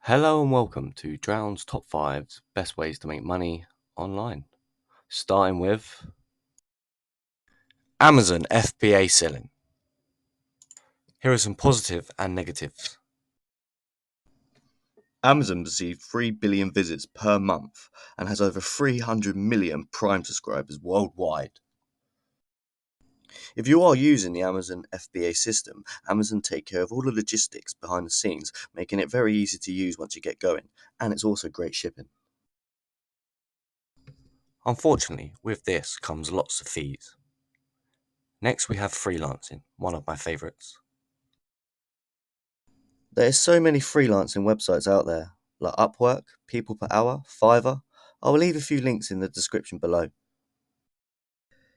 Hello and welcome to Drown's Top 5 Best Ways to Make Money Online. Starting with Amazon FBA Selling. Here are some positive and negatives. Amazon receives 3 billion visits per month and has over 300 million Prime subscribers worldwide. If you are using the Amazon FBA system, Amazon take care of all the logistics behind the scenes, making it very easy to use once you get going, and it's also great shipping. Unfortunately, with this comes lots of fees. Next we have freelancing, one of my favourites. There is so many freelancing websites out there, like Upwork, People Per Hour, Fiverr. I will leave a few links in the description below.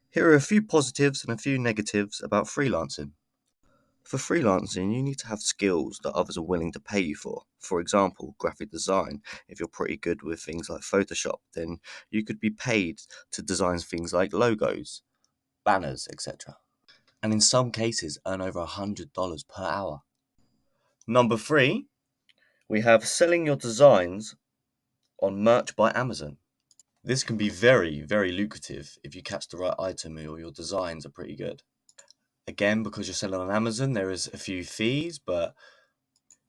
Here are a few positives and a few negatives about freelancing. For freelancing, you need to have skills that others are willing to pay you for. For example, graphic design. If you're pretty good with things like Photoshop, then you could be paid to design things like logos, banners, etc. And in some cases earn over $100 per hour. Number 3, we have selling your designs on Merch by Amazon. This can be very, very lucrative if you catch the right item or your designs are pretty good. Again, because you're selling on Amazon, there is a few fees, but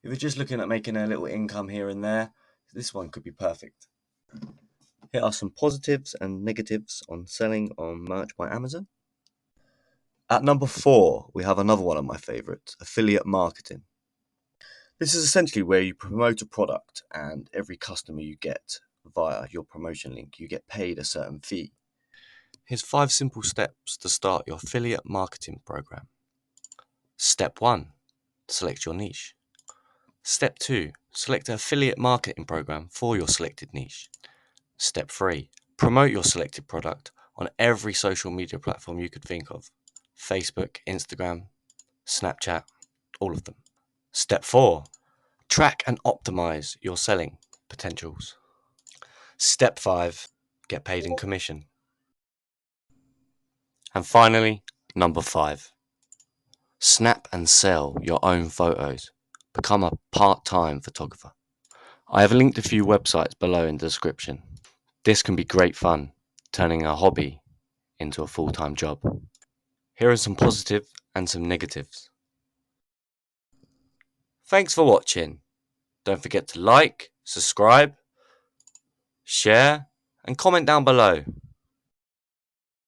if you're just looking at making a little income here and there, this one could be perfect. Here are some positives and negatives on selling on Merch by Amazon. At number 4, we have another one of my favorites, affiliate marketing. This is essentially where you promote a product and every customer you get via your promotion link, you get paid a certain fee. Here's 5 simple steps to start your affiliate marketing program. Step 1, select your niche. Step 2, select an affiliate marketing program for your selected niche. Step 3, promote your selected product on every social media platform you could think of. Facebook, Instagram, Snapchat, all of them. Step 4, track and optimize your selling potentials. Step 5, get paid in commission. And finally, number 5, snap and sell your own photos. Become a part-time photographer. I have linked a few websites below in the description. This can be great fun, turning a hobby into a full-time job. Here are some positive and some negatives. Thanks for watching. Don't forget to like, subscribe, share, and comment down below.